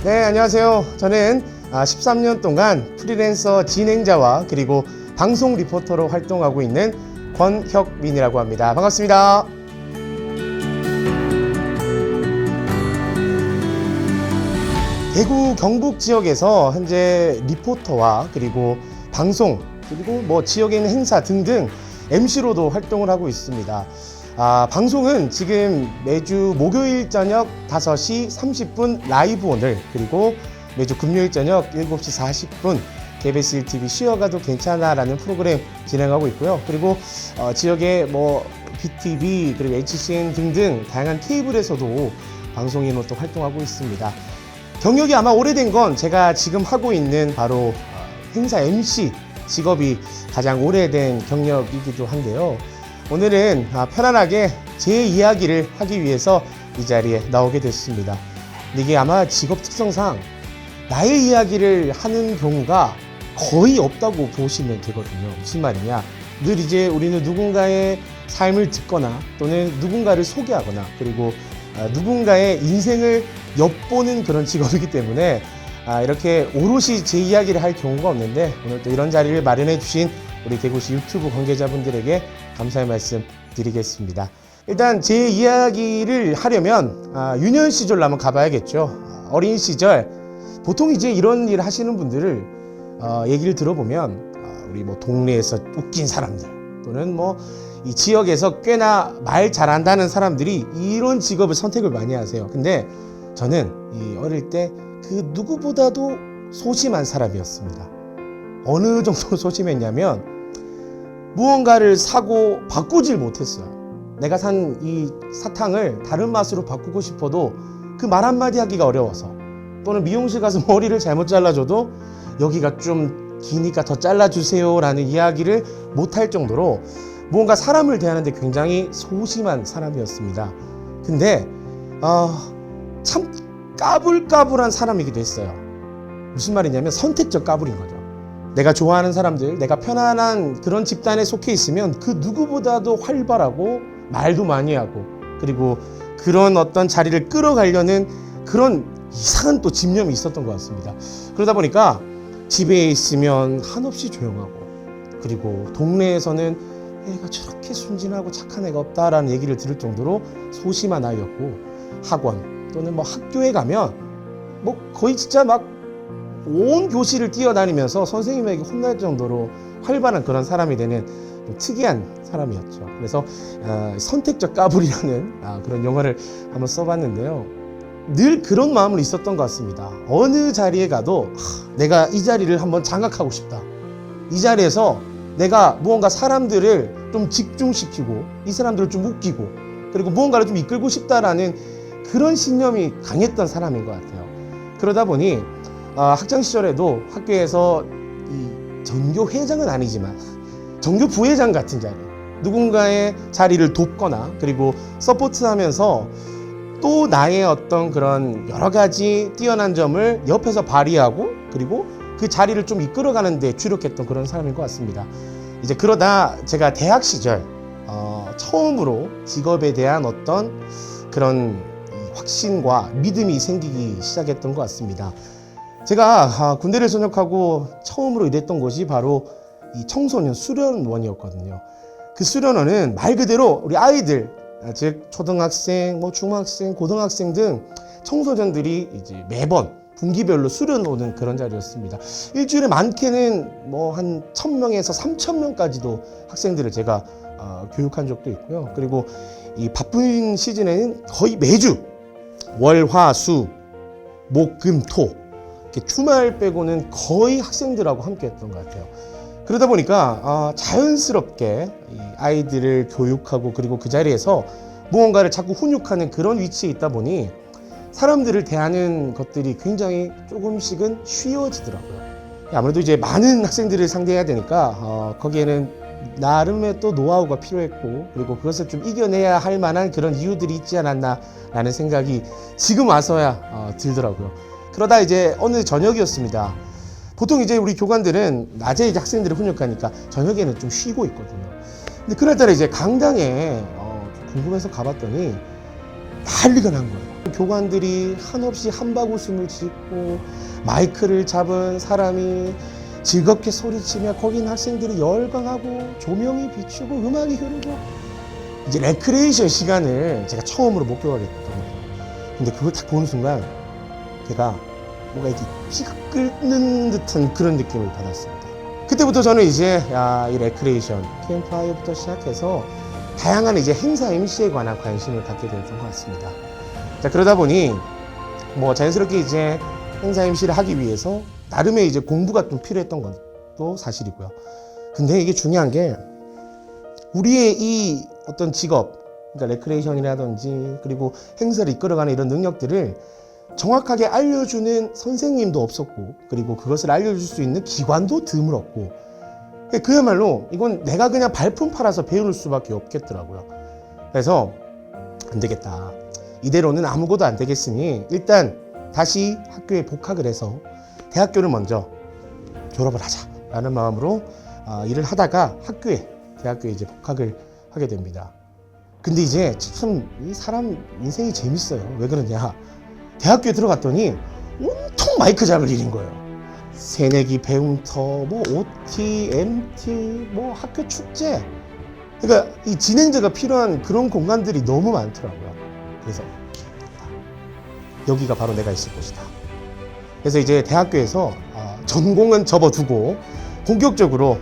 네, 안녕하세요. 저는 13년 동안 프리랜서 진행자와 그리고 방송 리포터로 활동하고 있는 권혁민이라고 합니다. 반갑습니다. 대구 경북 지역에서 현재 리포터와 그리고 방송 그리고 뭐 지역에 있는 행사 등등 MC로도 활동을 하고 있습니다. 방송은 지금 매주 목요일 저녁 5시 30분 라이브 오늘, 그리고 매주 금요일 저녁 7시 40분 KBS 1TV 쉬어가도 괜찮아라는 프로그램 진행하고 있고요. 그리고 지역의 뭐 BTV 그리고 HCN 등등 다양한 케이블에서도 방송인으로 또 활동하고 있습니다. 경력이 아마 오래된 건 제가 지금 하고 있는 바로 행사 MC 직업이 가장 오래된 경력이기도 한데요. 오늘은 편안하게 제 이야기를 하기 위해서 이 자리에 나오게 됐습니다. 이게 아마 직업 특성상 나의 이야기를 하는 경우가 거의 없다고 보시면 되거든요. 무슨 말이냐? 늘 이제 우리는 누군가의 삶을 듣거나 또는 누군가를 소개하거나 그리고 누군가의 인생을 엿보는 그런 직업이기 때문에 이렇게 오롯이 제 이야기를 할 경우가 없는데, 오늘 또 이런 자리를 마련해 주신 우리 대구시 유튜브 관계자분들에게 감사의 말씀 드리겠습니다. 일단 제 이야기를 하려면 유년 시절로 한번 가봐야겠죠. 어린 시절 보통 이제 이런 일 하시는 분들을 얘기를 들어보면 우리 뭐 동네에서 웃긴 사람들 또는 뭐 이 지역에서 꽤나 말 잘한다는 사람들이 이런 직업을 선택을 많이 하세요. 근데 저는 이 어릴 때 그 누구보다도 소심한 사람이었습니다. 어느 정도 소심했냐면 무언가를 사고 바꾸질 못했어요. 내가 산 이 사탕을 다른 맛으로 바꾸고 싶어도 그 말 한마디 하기가 어려워서, 또는 미용실 가서 머리를 잘못 잘라줘도 여기가 좀 기니까 더 잘라주세요 라는 이야기를 못할 정도로 무언가 사람을 대하는데 굉장히 소심한 사람이었습니다. 근데 참 까불까불한 사람이기도 했어요. 무슨 말이냐면 선택적 까불인 거죠. 내가 좋아하는 사람들, 내가 편안한 그런 집단에 속해 있으면 그 누구보다도 활발하고 말도 많이 하고, 그리고 그런 어떤 자리를 끌어가려는 그런 이상한 또 집념이 있었던 것 같습니다. 그러다 보니까 집에 있으면 한없이 조용하고, 그리고 동네에서는 애가 저렇게 순진하고 착한 애가 없다라는 얘기를 들을 정도로 소심한 아이였고, 학원 또는 뭐 학교에 가면 뭐 거의 진짜 막 온 교실을 뛰어다니면서 선생님에게 혼날 정도로 활발한 그런 사람이 되는 좀 특이한 사람이었죠. 그래서 선택적 까불이라는 그런 영화를 한번 써봤는데요. 늘 그런 마음으로 있었던 것 같습니다. 어느 자리에 가도 내가 이 자리를 한번 장악하고 싶다. 이 자리에서 내가 무언가 사람들을 좀 집중시키고 이 사람들을 좀 웃기고 그리고 무언가를 좀 이끌고 싶다라는 그런 신념이 강했던 사람인 것 같아요. 그러다 보니 학창 시절에도 학교에서 이 전교 회장은 아니지만 전교 부회장 같은 자리, 누군가의 자리를 돕거나 그리고 서포트하면서 또 나의 어떤 그런 여러 가지 뛰어난 점을 옆에서 발휘하고 그리고 그 자리를 좀 이끌어가는 데 주력했던 그런 사람인 것 같습니다. 이제 그러다 제가 대학 시절 처음으로 직업에 대한 어떤 그런 확신과 믿음이 생기기 시작했던 것 같습니다. 제가 군대를 전역하고 처음으로 일했던 곳이 바로 이 청소년 수련원이었거든요. 그 수련원은 말 그대로 우리 아이들, 즉 초등학생, 뭐 중학생, 고등학생 등 청소년들이 이제 매번 분기별로 수련 오는 그런 자리였습니다. 일주일에 많게는 뭐 한 1,000명에서 3,000명까지도 학생들을 제가 교육한 적도 있고요. 그리고 이 바쁜 시즌에는 거의 매주 월, 화, 수, 목, 금, 토 이렇게 주말 빼고는 거의 학생들하고 함께 했던 것 같아요. 그러다 보니까 자연스럽게 이 아이들을 교육하고 그리고 그 자리에서 무언가를 자꾸 훈육하는 그런 위치에 있다 보니 사람들을 대하는 것들이 굉장히 조금씩은 쉬워지더라고요. 아무래도 이제 많은 학생들을 상대해야 되니까 거기에는 나름의 또 노하우가 필요했고, 그리고 그것을 좀 이겨내야 할 만한 그런 이유들이 있지 않았나라는 생각이 지금 와서야 들더라고요. 그러다 이제 어느 저녁이었습니다. 보통 이제 우리 교관들은 낮에 이제 학생들을 훈육하니까 저녁에는 좀 쉬고 있거든요. 근데 그날따라 이제 강당에 궁금해서 가봤더니 난리가 난 거예요. 교관들이 한없이 한바구음을 짓고 마이크를 잡은 사람이 즐겁게 소리치며 거기 있는 학생들이 열광하고 조명이 비추고 음악이 흐르고 이제 레크레이션 시간을 제가 처음으로 목격하게 됐거든요. 근데 그걸 딱 보는 순간 제가 뭔가 이렇게 피가 끓는 듯한 그런 느낌을 받았습니다. 그때부터 저는 이제 이 레크레이션 캠프파이어부터 시작해서 다양한 이제 행사 MC에 관한 관심을 갖게 됐던 것 같습니다. 자, 그러다 보니 뭐 자연스럽게 이제 행사 MC를 하기 위해서 나름의 이제 공부가 좀 필요했던 것도 사실이고요. 근데 이게 중요한 게 우리의 이 어떤 직업, 그러니까 레크레이션이라든지 그리고 행사를 이끌어가는 이런 능력들을 정확하게 알려주는 선생님도 없었고, 그리고 그것을 알려줄 수 있는 기관도 드물었고, 그야말로 이건 내가 그냥 발품 팔아서 배울 수밖에 없겠더라고요. 그래서 안 되겠다. 이대로는 아무것도 안 되겠으니 일단 다시 학교에 복학을 해서 대학교를 먼저 졸업을 하자라는 마음으로 일을 하다가 대학교에 이제 복학을 하게 됩니다. 근데 이제 참 이 사람 인생이 재밌어요. 왜 그러냐? 대학교에 들어갔더니 온통 마이크 잡을 일인 거예요. 새내기 배움터, 뭐 OT, MT, 뭐 학교 축제. 그러니까 이 진행자가 필요한 그런 공간들이 너무 많더라고요. 그래서 여기가 바로 내가 있을 곳이다. 그래서 이제 대학교에서 전공은 접어두고 본격적으로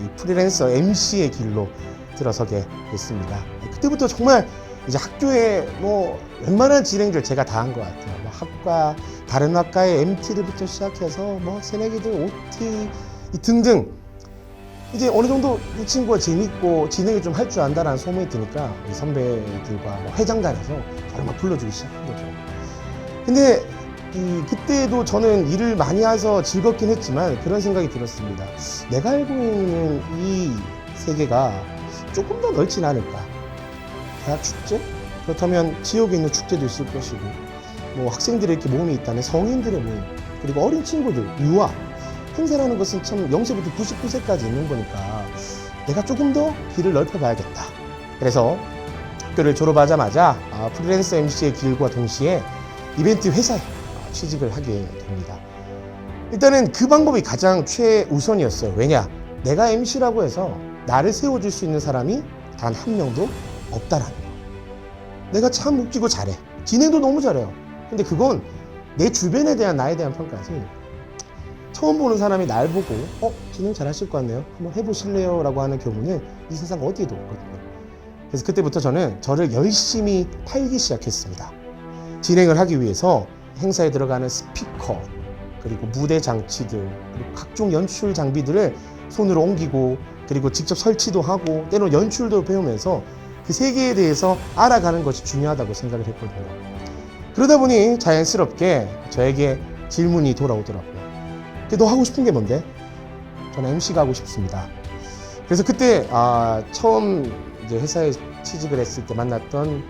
이 프리랜서 MC의 길로 들어서게 됐습니다. 그때부터 정말 이제 학교에 뭐 웬만한 진행들 제가 다 한 것 같아요. 뭐 학과, 다른 학과의 MT들부터 시작해서 뭐 새내기들 OT 등등. 이제 어느 정도 이 친구가 재밌고 진행을 좀 할 줄 안다라는 소문이 드니까 이 선배들과 뭐 회장단에서 저를 막 불러주기 시작한 거죠. 근데 그때도 저는 일을 많이 해서 즐겁긴 했지만 그런 생각이 들었습니다. 내가 알고 있는 이 세계가 조금 더 넓진 않을까. 대학 축제? 그렇다면 지역에 있는 축제도 있을 것이고, 뭐 학생들의 이렇게 모임이 있다면 성인들의 모임, 그리고 어린 친구들, 유아. 행사라는 것은 참 0세부터 99세까지 있는 거니까 내가 조금 더 길을 넓혀봐야겠다. 그래서 학교를 졸업하자마자 프리랜서 MC의 길과 동시에 이벤트 회사에 취직을 하게 됩니다. 일단은 그 방법이 가장 최우선이었어요. 왜냐? 내가 MC라고 해서 나를 세워줄 수 있는 사람이 단 한 명도 없다라는 거. 내가 참 웃기고 잘해. 진행도 너무 잘해요. 근데 그건 내 주변에 대한 나에 대한 평가지. 처음 보는 사람이 날 보고 진행 잘하실 것 같네요. 한번 해보실래요? 라고 하는 경우는 이 세상 어디에도 없거든요. 그래서 그때부터 저는 저를 열심히 팔기 시작했습니다. 진행을 하기 위해서 행사에 들어가는 스피커, 그리고 무대 장치들, 그리고 각종 연출 장비들을 손으로 옮기고, 그리고 직접 설치도 하고, 때로는 연출도 배우면서 그 세계에 대해서 알아가는 것이 중요하다고 생각을 했거든요. 그러다 보니 자연스럽게 저에게 질문이 돌아오더라고요. 너 하고 싶은 게 뭔데? 저는 MC가 하고 싶습니다. 그래서 그때 처음 이제 회사에 취직을 했을 때 만났던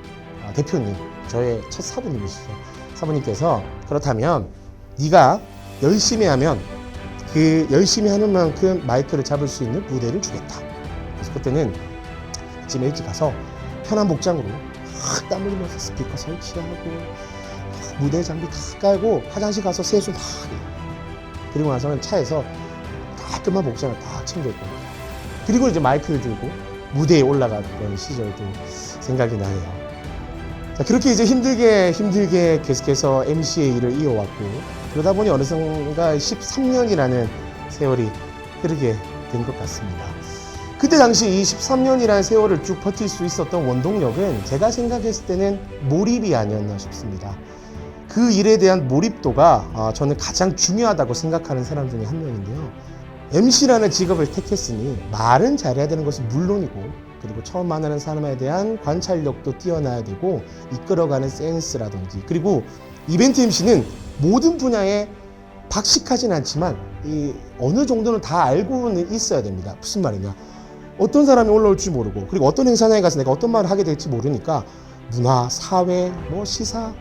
대표님, 저의 첫 사부님이시죠. 사부님께서 그렇다면 네가 열심히 하면 그 열심히 하는 만큼 마이크를 잡을 수 있는 무대를 주겠다. 그래서 그때는 아침에 일찍 가서 편한 복장으로 땀 흘리면서 스피커 설치하고 무대 장비 다 깔고 화장실 가서 세수 막 해요. 그리고 나서는 차에서 깔끔한 복장을 다 챙겼고, 그리고 이제 마이크를 들고 무대에 올라갔던 시절도 생각이 나네요. 자, 그렇게 이제 힘들게 계속해서 MC의 일을 이어왔고, 그러다 보니 어느샌가 13년이라는 세월이 흐르게 된 것 같습니다. 그때 당시 이 13년이라는 세월을 쭉 버틸 수 있었던 원동력은 제가 생각했을 때는 몰입이 아니었나 싶습니다. 그 일에 대한 몰입도가 저는 가장 중요하다고 생각하는 사람 중에 한 명인데요. MC라는 직업을 택했으니 말은 잘해야 되는 것은 물론이고, 그리고 처음 만나는 사람에 대한 관찰력도 뛰어나야 되고, 이끌어가는 센스라든지, 그리고 이벤트 MC는 모든 분야에 박식하진 않지만 어느 정도는 다 알고는 있어야 됩니다. 무슨 말이냐? 어떤 사람이 올라올지 모르고, 그리고 어떤 행사장에 가서 내가 어떤 말을 하게 될지 모르니까 문화, 사회, 뭐 시사,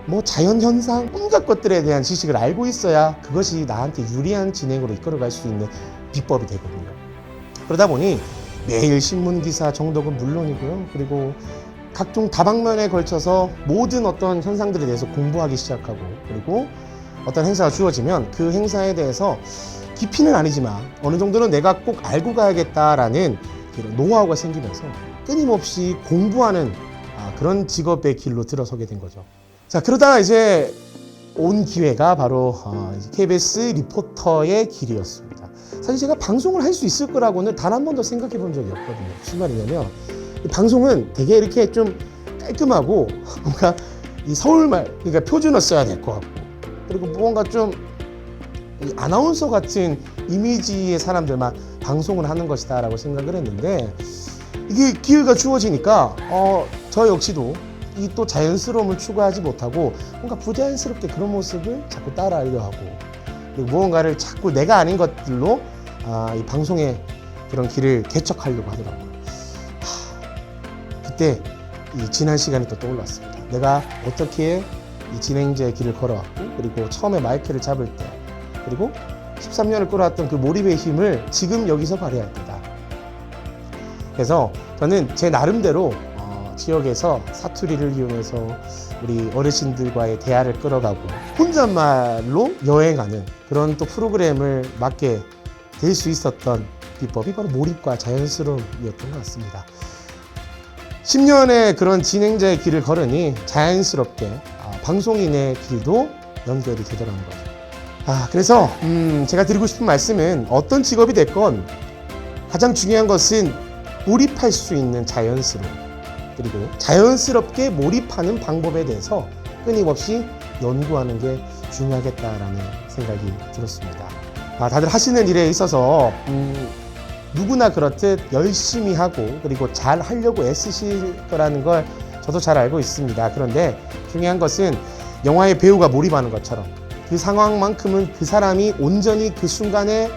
뭐 자연현상, 온갖 것들에 대한 지식을 알고 있어야 그것이 나한테 유리한 진행으로 이끌어갈 수 있는 비법이 되거든요. 그러다 보니 매일 신문기사 정독은 물론이고요. 그리고 각종 다방면에 걸쳐서 모든 어떤 현상들에 대해서 공부하기 시작하고, 그리고 어떤 행사가 주어지면 그 행사에 대해서 깊이는 아니지만 어느 정도는 내가 꼭 알고 가야겠다라는 그런 노하우가 생기면서 끊임없이 공부하는 그런 직업의 길로 들어서게 된 거죠. 자, 그러다가 이제 온 기회가 바로 KBS 리포터의 길이었습니다. 사실 제가 방송을 할 수 있을 거라고는 단 한 번도 생각해 본 적이 없거든요. 무슨 말이냐면, 방송은 되게 이렇게 좀 깔끔하고 뭔가 이 서울말, 그러니까 표준어 써야 될 것 같고, 그리고 뭔가 좀 이 아나운서 같은 이미지의 사람들만 방송을 하는 것이다 라고 생각을 했는데, 이게 기회가 주어지니까 저 역시도 이 또 자연스러움을 추구하지 못하고 뭔가 부자연스럽게 그런 모습을 자꾸 따라하려 하고, 그리고 무언가를 자꾸 내가 아닌 것들로 이 방송의 그런 길을 개척하려고 하더라고요. 그때 이 지난 시간이 또 떠올랐습니다. 내가 어떻게 이 진행자의 길을 걸어왔고, 그리고 처음에 마이크를 잡을 때, 그리고 13년을 끌어왔던 그 몰입의 힘을 지금 여기서 발휘할 때다. 그래서 저는 제 나름대로 지역에서 사투리를 이용해서 우리 어르신들과의 대화를 끌어가고 혼잣말로 여행하는 그런 또 프로그램을 맡게 될 수 있었던 비법이 바로 몰입과 자연스러움이었던 것 같습니다. 10년의 그런 진행자의 길을 걸으니 자연스럽게 방송인의 길도 연결이 되더라는 거죠. 그래서 제가 드리고 싶은 말씀은, 어떤 직업이 됐건 가장 중요한 것은 몰입할 수 있는 자연스러움, 그리고 자연스럽게 몰입하는 방법에 대해서 끊임없이 연구하는 게 중요하겠다라는 생각이 들었습니다. 다들 하시는 일에 있어서 누구나 그렇듯 열심히 하고, 그리고 잘 하려고 애쓰실 거라는 걸 저도 잘 알고 있습니다. 그런데 중요한 것은 영화의 배우가 몰입하는 것처럼 그 상황만큼은 그 사람이 온전히 그 순간에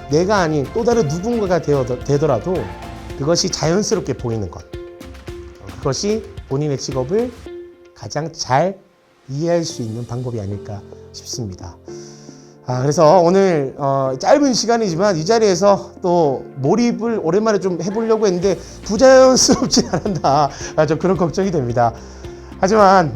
내가 아닌 또 다른 누군가가 되더라도 그것이 자연스럽게 보이는 것, 그것이 본인의 직업을 가장 잘 이해할 수 있는 방법이 아닐까 싶습니다. 그래서 오늘 짧은 시간이지만 이 자리에서 또 몰입을 오랜만에 좀 해보려고 했는데 부자연스럽지 않았나, 좀 그런 걱정이 됩니다. 하지만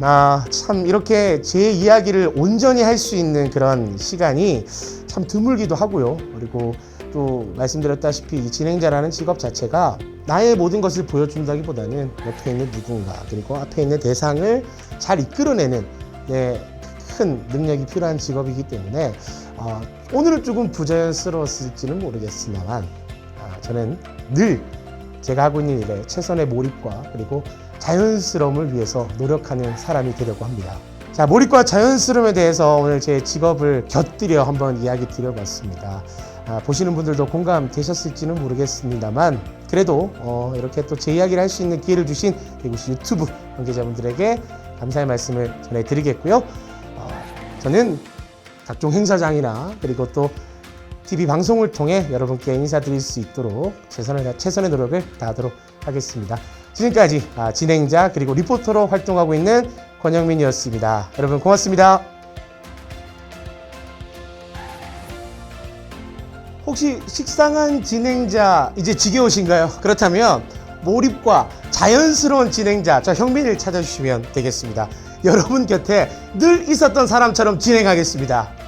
참 이렇게 제 이야기를 온전히 할 수 있는 그런 시간이 참 드물기도 하고요. 그리고 또 말씀드렸다시피 이 진행자라는 직업 자체가 나의 모든 것을 보여준다기보다는 옆에 있는 누군가, 그리고 앞에 있는 대상을 잘 이끌어내는 큰 능력이 필요한 직업이기 때문에 오늘은 조금 부자연스러웠을지는 모르겠습니다만, 저는 늘 제가 하고 있는 일에 최선의 몰입과 그리고 자연스러움을 위해서 노력하는 사람이 되려고 합니다. 자, 몰입과 자연스러움에 대해서 오늘 제 직업을 곁들여 한번 이야기 드려봤습니다. 보시는 분들도 공감되셨을지는 모르겠습니다만, 그래도 이렇게 또 제 이야기를 할 수 있는 기회를 주신 대구시 유튜브 관계자분들에게 감사의 말씀을 전해드리겠고요. 저는 각종 행사장이나 그리고 또 TV 방송을 통해 여러분께 인사드릴 수 있도록 최선의 노력을 다하도록 하겠습니다. 지금까지 진행자 그리고 리포터로 활동하고 있는 권영민이었습니다. 여러분 고맙습니다. 혹시 식상한 진행자 이제 지겨우신가요? 그렇다면 몰입과 자연스러운 진행자 저 형민을 찾아주시면 되겠습니다. 여러분 곁에 늘 있었던 사람처럼 진행하겠습니다.